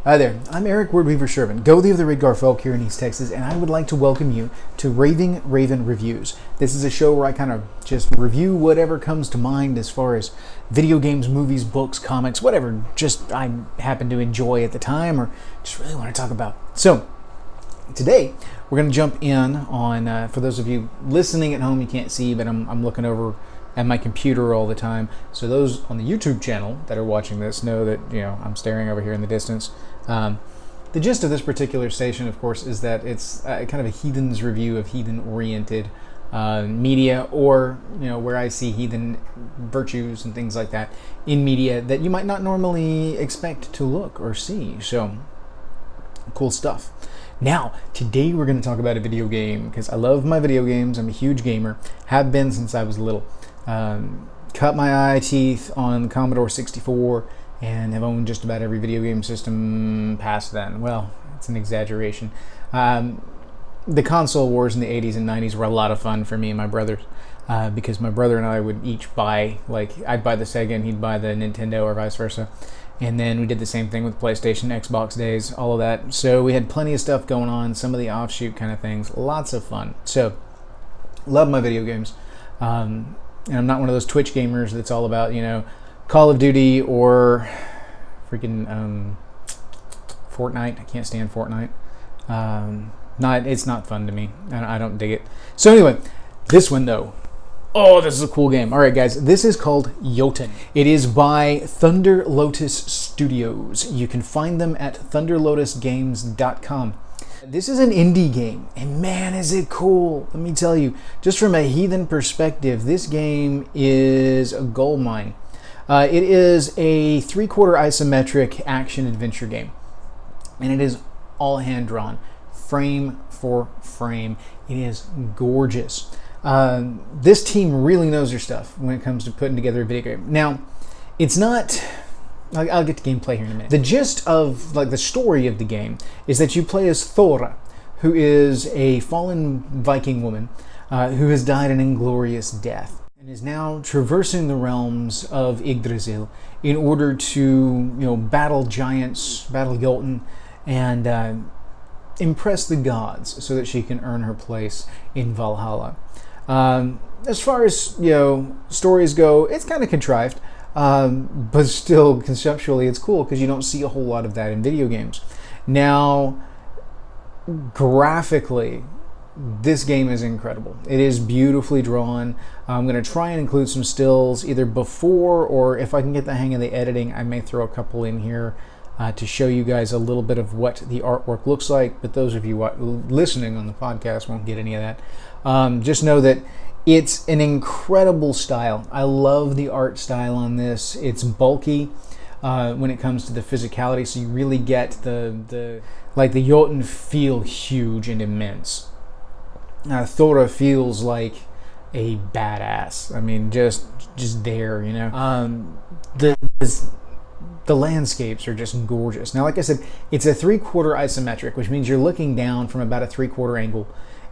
Hi there, I'm Eric Wordweaver Sjerven, Goathie of the Ridgar Folk here in East Texas, and I would like to welcome you to Raving Reviews. This is a show where I kind of just review whatever comes to mind as far as video games, movies, books, comics, whatever just I happen to enjoy at the time or just really want to talk about. So, today we're going to jump in on, for those of you listening at home, you can't see, but I'm looking over at my computer all the time. So those on the YouTube channel that are watching this know that, you know, I'm staring over here in the distance. The gist of this particular station, of course, is that it's kind of a heathen's review of heathen-oriented media, or, you know, where I see heathen virtues and things like that in media that you might not normally expect to look or see. So, cool stuff. Now, today we're going to talk about a video game, because I love my video games. I'm a huge gamer, have been since I was little. Cut my eye teeth on the Commodore 64 and have owned just about every video game system past then. Well, it's an exaggeration. The console wars in the 80s and 90s were a lot of fun for me and my brothers, because my brother and I would each buy, like, I'd buy the Sega and he'd buy the Nintendo or vice versa. And then we did the same thing with PlayStation, Xbox days, all of that. So we had plenty of stuff going on, some of the offshoot kind of things, lots of fun. So, love my video games. And I'm not one of those Twitch gamers that's all about, you know, Call of Duty or freaking Fortnite. I can't stand Fortnite. It's not fun to me. I don't dig it. So anyway, this one though. Oh, this is a cool game. All right, guys. This is called Jotun. It is by Thunder Lotus Studios. You can find them at thunderlotusgames.com. This is an indie game, and man, is it cool. Let me tell you, just from a heathen perspective, this game is a goldmine. It is a 3/4 isometric action-adventure game, and it is all hand-drawn, frame for frame. It is gorgeous. This team really knows their stuff when it comes to putting together a video game. Now, it's not... I'll get to gameplay here in a minute. The gist of, like, the story of the game is that you play as Thora, who is a fallen Viking woman who has died an inglorious death and is now traversing the realms of Yggdrasil in order to, you know, battle giants, battle Jotun, and impress the gods so that she can earn her place in Valhalla. As far as, you know, stories go, it's kind of contrived. But still, conceptually, it's cool because you don't see a whole lot of that in video games. Now, graphically, this game is incredible. It is beautifully drawn. I'm going to try and include some stills either before, or if I can get the hang of the editing, I may throw a couple in here to show you guys a little bit of what the artwork looks like. But those of you listening on the podcast won't get any of that. Just know that it's an incredible style. I love the art style on this. It's bulky when it comes to the physicality, so you really get the Jotun feel huge and immense. Thora feels like a badass. I mean, just there, you know. The landscapes are just gorgeous. Now, like I said, it's a 3/4 isometric, which means you're looking down from about a 3/4 angle.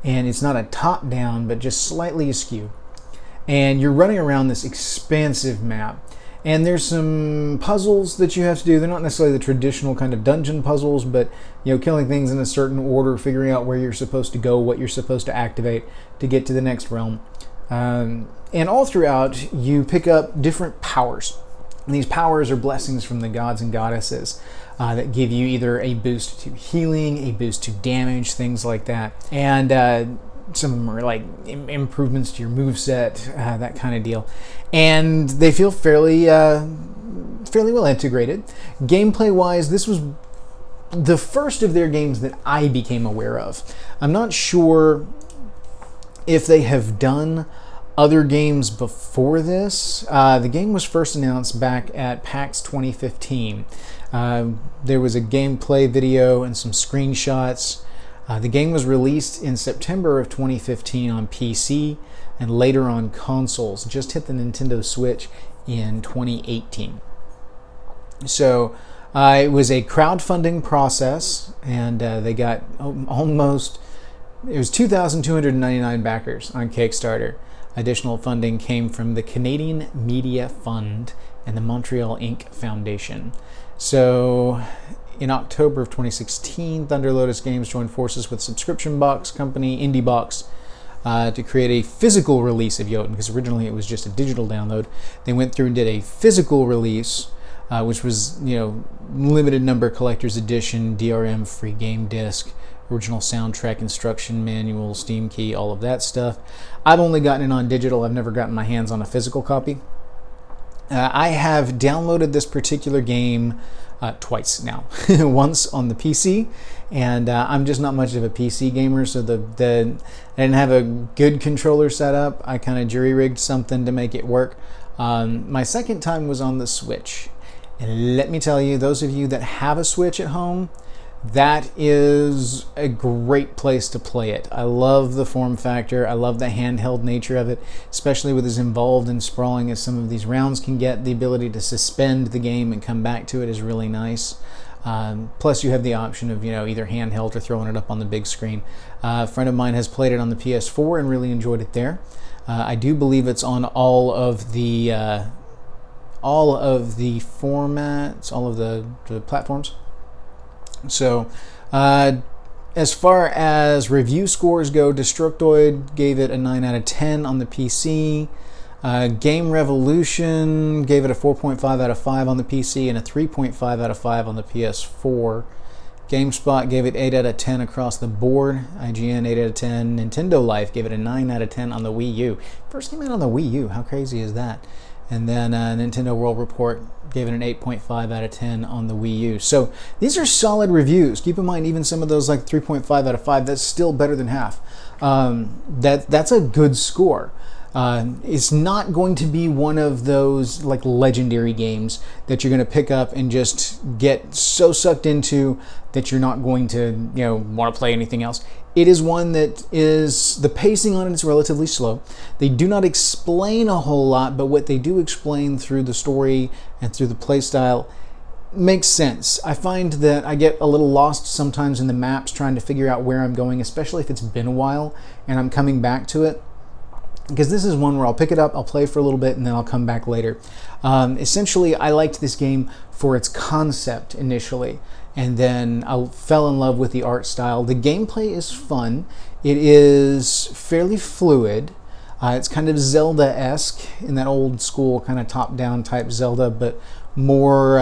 And it's not a top down, but just slightly askew. And you're running around this expansive map. And there's some puzzles that you have to do. They're not necessarily the traditional kind of dungeon puzzles, but, you know, killing things in a certain order, figuring out where you're supposed to go, what you're supposed to activate to get to the next realm. And all throughout, you pick up different powers. And these powers are blessings from the gods and goddesses that give you either a boost to healing, a boost to damage, things like that. And some of them are like improvements to your moveset, that kind of deal. And they feel fairly well integrated. Gameplay-wise, this was the first of their games that I became aware of. I'm not sure if they have done other games before this. The game was first announced back at PAX 2015. There was a gameplay video and some screenshots. The game was released in September of 2015 on PC and later on consoles. Just hit the Nintendo Switch in 2018. So it was a crowdfunding process, and they got almost, it was 2,299 backers on Kickstarter. Additional funding came from the Canadian Media Fund and the Montreal Inc. Foundation. So in October of 2016, Thunder Lotus Games joined forces with subscription box company IndieBox to create a physical release of Jotun, because originally it was just a digital download. They went through and did a physical release, which was, limited number collector's edition, DRM, free game disc, original soundtrack, instruction manual, Steam key, all of that stuff. I've only gotten it on digital. I've never gotten my hands on a physical copy. I have downloaded this particular game twice now. Once on the PC, and I'm just not much of a PC gamer, so I didn't have a good controller set up. I kind of jury-rigged something to make it work. My second time was on the Switch. And let me tell you, those of you that have a Switch at home, that is a great place to play it. I love the form factor. I love the handheld nature of it, especially with as involved and sprawling as some of these rounds can get. The ability to suspend the game and come back to it is really nice. Plus you have the option of either handheld or throwing it up on the big screen. A friend of mine has played it on the PS4 and really enjoyed it there. I do believe it's on all of the formats, all of the platforms. So, as far as review scores go, Destructoid gave it a 9 out of 10 on the PC. Game Revolution gave it a 4.5 out of 5 on the PC and a 3.5 out of 5 on the PS4. GameSpot gave it 8 out of 10 across the board. IGN 8 out of 10. Nintendo Life gave it a 9 out of 10 on the Wii U. First came out on the Wii U. How crazy is that? And then Nintendo World Report gave it an 8.5 out of 10 on the Wii U. So these are solid reviews. Keep in mind, even some of those like 3.5 out of 5, that's still better than half. That's a good score. It's not going to be one of those like legendary games that you're going to pick up and just get so sucked into that you're not going to want to play anything else. It is one that is, the pacing on it is relatively slow. They do not explain a whole lot, but what they do explain through the story and through the play style makes sense. I find that I get a little lost sometimes in the maps trying to figure out where I'm going, especially if it's been a while and I'm coming back to it. Because this is one where I'll pick it up, I'll play for a little bit, and then I'll come back later. Essentially, I liked this game for its concept initially, and then I fell in love with the art style. The gameplay is fun. It is fairly fluid. It's kind of Zelda-esque in that old school kind of top-down type Zelda, but more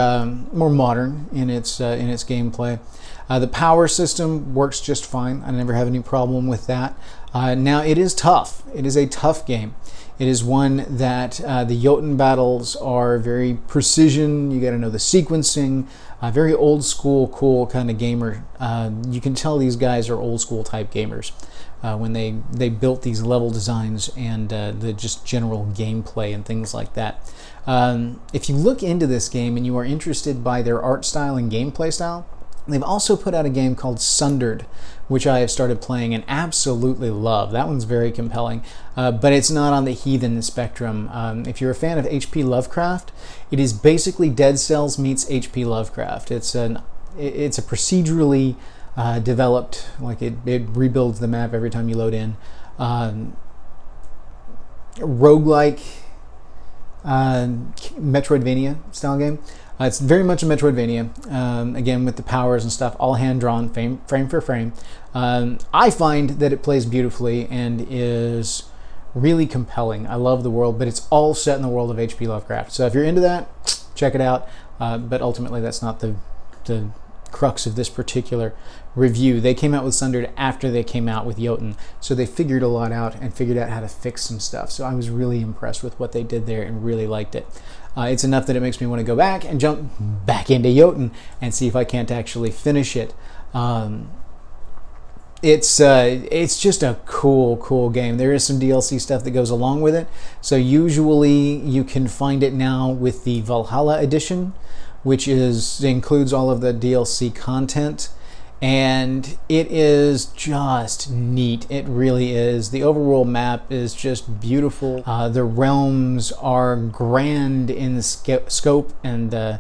modern in its gameplay. The power system works just fine. I never have any problem with that. Now, it is tough. It is a tough game. It is one that the Jotun battles are very precision. You got to know the sequencing. Very old school, cool kind of gamer. You can tell these guys are old school type gamers when they built these level designs and the just general gameplay and things like that. If you look into this game and you are interested by their art style and gameplay style, they've also put out a game called Sundered, which I have started playing and absolutely love. That one's very compelling, but it's not on the heathen spectrum. If you're a fan of H.P. Lovecraft, it is basically Dead Cells meets H.P. Lovecraft. It's a procedurally developed, like it rebuilds the map every time you load in. Roguelike Metroidvania style game. It's very much a Metroidvania, again with the powers and stuff, all hand-drawn, frame for frame. I find that it plays beautifully and is really compelling. I love the world, but it's all set in the world of H.P. Lovecraft. So if you're into that, check it out. But ultimately, that's not the crux of this particular review. They came out with Sundered after they came out with Jotun, so they figured a lot out and figured out how to fix some stuff. So I was really impressed with what they did there and really liked it. It's enough that it makes me want to go back and jump back into Jotun and see if I can't actually finish it. It's just a cool game. There is some DLC stuff that goes along with it. So usually you can find it now with the Valhalla edition, which includes all of the DLC content. And it is just neat. It really is. The overworld map is just beautiful. The realms are grand in scope and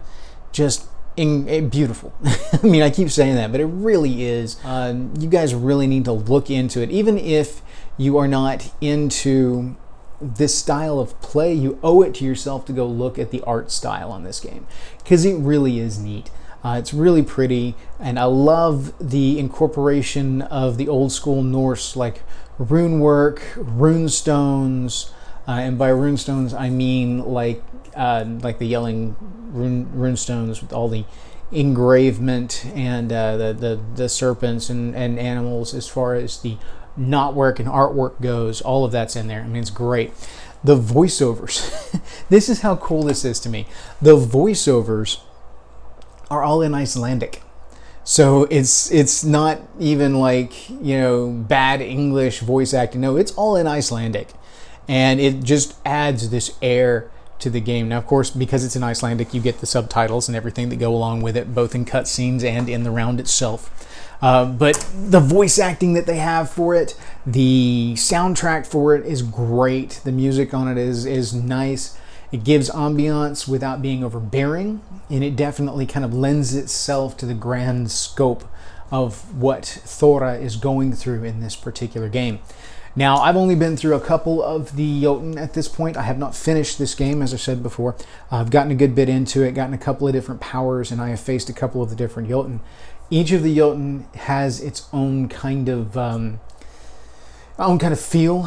just beautiful. I mean, I keep saying that, but it really is. You guys really need to look into it. Even if you are not into this style of play, you owe it to yourself to go look at the art style on this game, because it really is neat. It's really pretty, and I love the incorporation of the old school Norse, like rune work, rune stones, and by rune stones I mean like the yelling rune stones with all the engravement and the serpents and animals. As far as the knotwork and artwork goes, all of that's in there. I mean, it's great. The voiceovers, this is how cool this is to me. The voiceovers are all in Icelandic. So it's not even like, bad English voice acting. No, it's all in Icelandic. And it just adds this air to the game. Now, of course, because it's in Icelandic, you get the subtitles and everything that go along with it, both in cutscenes and in the round itself. But the voice acting that they have for it, the soundtrack for it is great. The music on it is nice. It gives ambiance without being overbearing, and it definitely kind of lends itself to the grand scope of what Thora is going through in this particular game. Now, I've only been through a couple of the Jotun at this point. I have not finished this game, as I said before. I've gotten a good bit into it, gotten a couple of different powers, and I have faced a couple of the different Jotun. Each of the Jotun has its own kind of feel.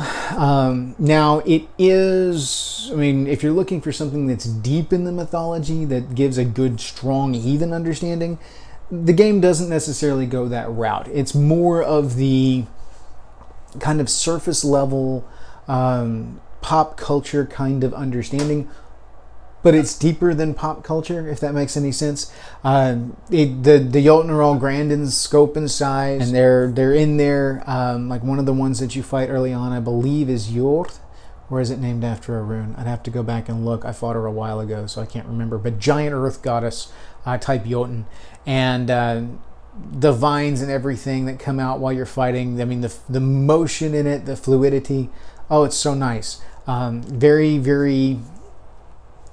Now, it is, if you're looking for something that's deep in the mythology, that gives a good, strong heathen understanding, the game doesn't necessarily go that route. It's more of the kind of surface level pop culture kind of understanding, but it's deeper than pop culture, if that makes any sense. The Jotun are all grand in scope and size, and they're in there. Like one of the ones that you fight early on, I believe, is Jord, or is it named after a rune? I'd have to go back and look. I fought her a while ago, so I can't remember. But giant earth goddess type Jotun, and the vines and everything that come out while you're fighting. I mean, the motion in it, the fluidity. Oh, it's so nice. Very, very.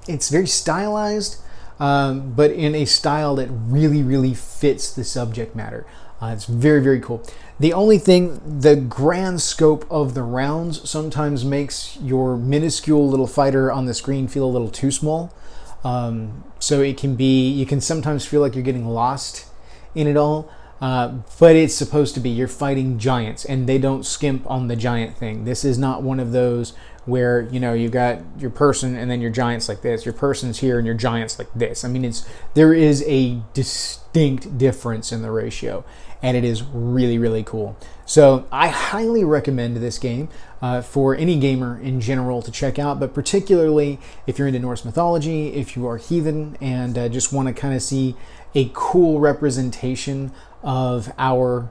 It's very stylized, but in a style that really, really fits the subject matter. It's very, very cool. The only thing, the grand scope of the rounds sometimes makes your minuscule little fighter on the screen feel a little too small. So it can be, you can sometimes feel like you're getting lost in it all. But it's supposed to be, you're fighting giants, and they don't skimp on the giant thing. This is not one of those where, you got your person and then your giants like this. Your person's here and your giants like this. I mean, there is a distinct difference in the ratio, and it is really, really cool. So I highly recommend this game for any gamer in general to check out, but particularly if you're into Norse mythology, if you are heathen and just want to kind of see a cool representation of our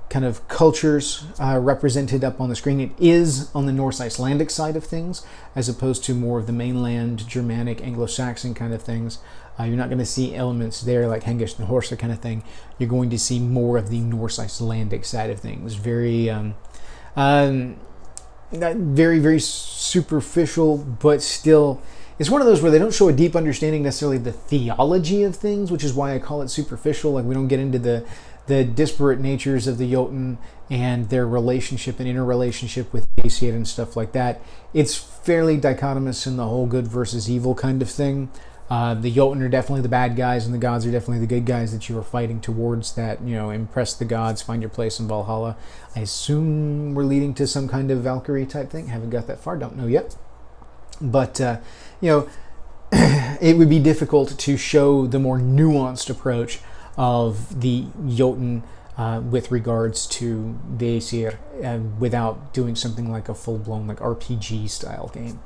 kind of cultures represented up on the screen. It is on the Norse Icelandic side of things, as opposed to more of the mainland Germanic, Anglo-Saxon kind of things. You're not going to see elements there like Hengist and Horsa kind of thing. You're going to see more of the Norse Icelandic side of things. Very, very, very superficial, but still, it's one of those where they don't show a deep understanding necessarily of the theology of things, which is why I call it superficial. Like, we don't get into the disparate natures of the Jotun and their relationship and interrelationship with Aesir and stuff like that. It's fairly dichotomous in the whole good versus evil kind of thing. The Jotun are definitely the bad guys, and the gods are definitely the good guys that you are fighting towards, that, impress the gods, find your place in Valhalla. I assume we're leading to some kind of Valkyrie type thing. Haven't got that far, don't know yet. But, it would be difficult to show the more nuanced approach of the Jotun with regards to the Aesir without doing something like a full-blown like RPG style game.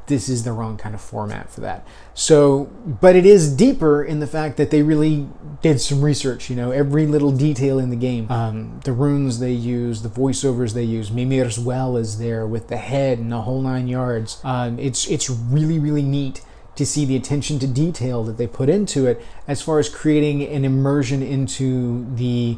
This is the wrong kind of format for that. So, but it is deeper in the fact that they really did some research. Every little detail in the game, the runes they use, the voiceovers they use, Mimir's well is there with the head and the whole 9 yards. It's really, really neat to see the attention to detail that they put into it as far as creating an immersion into the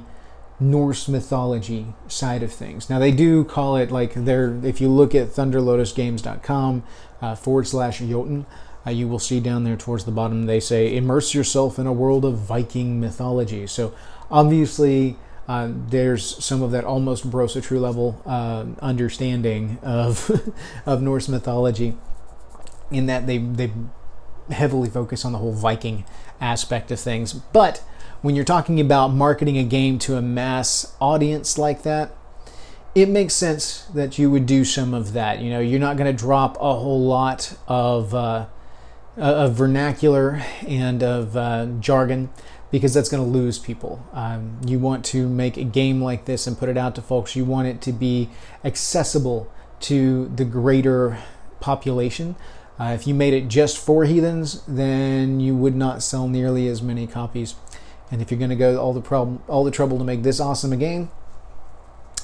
Norse mythology side of things. Now, they do call it, like, if you look at thunderlotusgames.com /Jotun, you will see down there towards the bottom, they say, immerse yourself in a world of Viking mythology. So obviously there's some of that almost Brosa True level understanding of of Norse mythology, in that they heavily focus on the whole Viking aspect of things. But when you're talking about marketing a game to a mass audience like that, it makes sense that you would do some of that. You know, you're not going to drop a whole lot of vernacular and of jargon, because that's going to lose people. You want to make a game like this and put it out to folks. You want it to be accessible to the greater population. If you made it just for heathens, then you would not sell nearly as many copies. And if you're going to go all the trouble to make this awesome a game,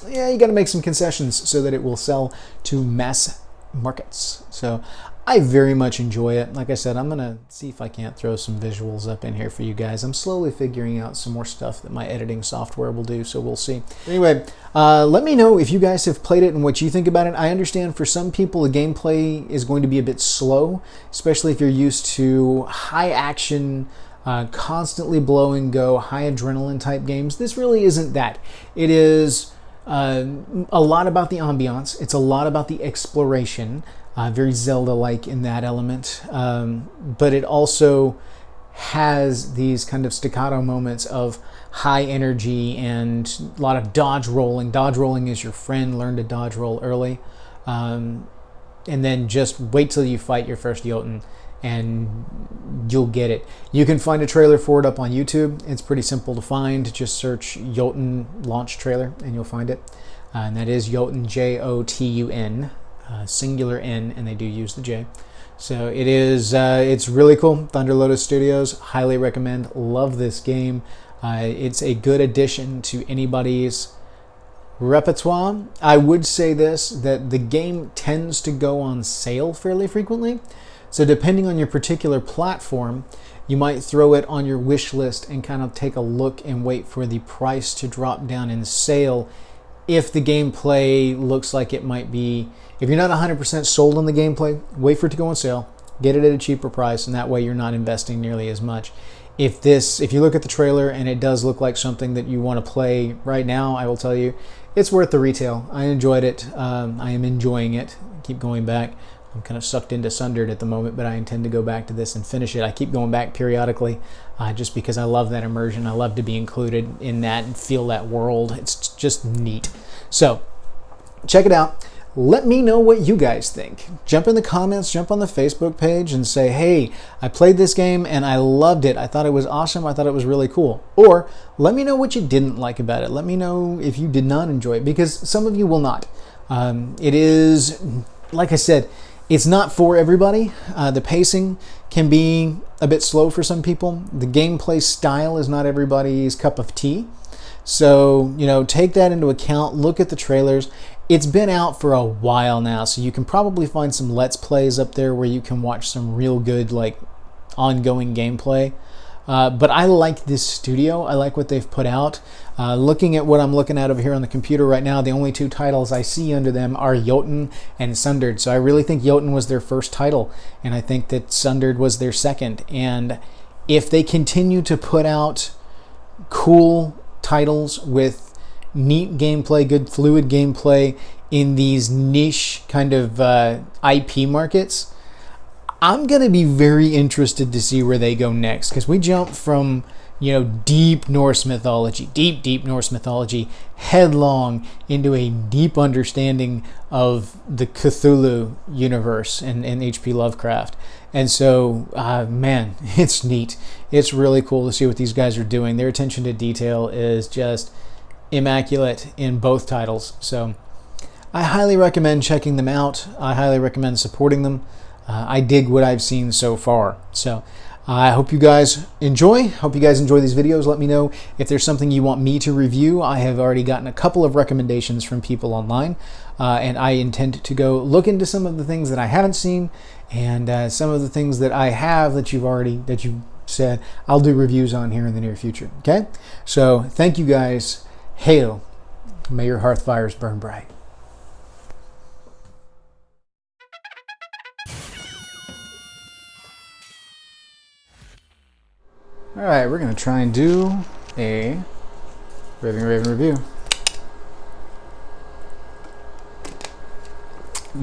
yeah, you got to make some concessions so that it will sell to mass markets. So I very much enjoy it. Like I said, I'm going to see if I can't throw some visuals up in here for you guys. I'm slowly figuring out some more stuff that my editing software will do, so we'll see. Anyway, let me know if you guys have played it and what you think about it. I understand for some people the gameplay is going to be a bit slow, especially if you're used to high action, constantly blow and go, high adrenaline type games. This really isn't that. It is a lot about the ambiance. It's a lot about the exploration. Very Zelda-like in that element, but it also has these kind of staccato moments of high energy and a lot of dodge rolling. Dodge rolling is your friend. Learn to dodge roll early, and then just wait till you fight your first Jotun and you'll get it. You can find a trailer for it up on YouTube. It's pretty simple to find. Just search Jotun launch trailer and you'll find it, and that is Jotun, Jotun. Singular N, and they do use the J. So it is, it's really cool. Thunder Lotus Studios, highly recommend. Love this game. It's a good addition to anybody's repertoire. I would say this, that the game tends to go on sale fairly frequently. So depending on your particular platform, you might throw it on your wish list and kind of take a look and wait for the price to drop down in sale. If the gameplay looks like it might be, if you're not 100% sold on the gameplay, wait for it to go on sale, get it at a cheaper price, and that way you're not investing nearly as much. If you look at the trailer and it does look like something that you want to play right now, I will tell you, it's worth the retail. I enjoyed it. I am enjoying it. I keep going back. I'm kind of sucked into Sundered at the moment, but I intend to go back to this and finish it. I keep going back periodically just because I love that immersion. I love to be included in that and feel that world. It's just neat. So check it out. Let me know what you guys think. Jump in the comments, jump on the Facebook page and say, hey, I played this game and I loved it. I thought it was awesome. I thought it was really cool. Or let me know what you didn't like about it. Let me know if you did not enjoy it, because some of you will not. It is, like I said, it's not for everybody. The pacing can be a bit slow for some people. The gameplay style is not everybody's cup of tea. So, take that into account. Look at the trailers. It's been out for a while now, so you can probably find some Let's Plays up there where you can watch some real good, ongoing gameplay. But I like this studio. I like what they've put out. Looking at what I'm looking at over here on the computer right now, the only two titles I see under them are Jotun and Sundered. So I really think Jotun was their first title, and I think that Sundered was their second. And if they continue to put out cool titles with neat gameplay, good fluid gameplay in these niche kind of IP markets, I'm going to be very interested to see where they go next, because we jump from, deep Norse mythology, deep Norse mythology, headlong into a deep understanding of the Cthulhu universe and H.P. Lovecraft. And so, man, it's neat. It's really cool to see what these guys are doing. Their attention to detail is just immaculate in both titles. So I highly recommend checking them out. I highly recommend supporting them. I dig what I've seen so far. So I hope you guys enjoy. Hope you guys enjoy these videos. Let me know if there's something you want me to review. I have already gotten a couple of recommendations from people online, and I intend to go look into some of the things that I haven't seen, and some of the things that I have that you said I'll do reviews on here in the near future. Okay? So thank you guys. Hail. May your hearth fires burn bright. Alright, we're going to try and do a Raving review.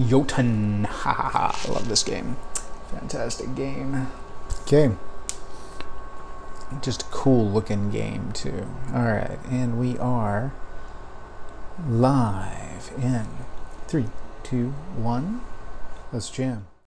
Jotun. Ha ha ha. I love this game. Fantastic game. Okay. Just a cool looking game too. Alright, and we are live in 3, 2, 1. Let's jam.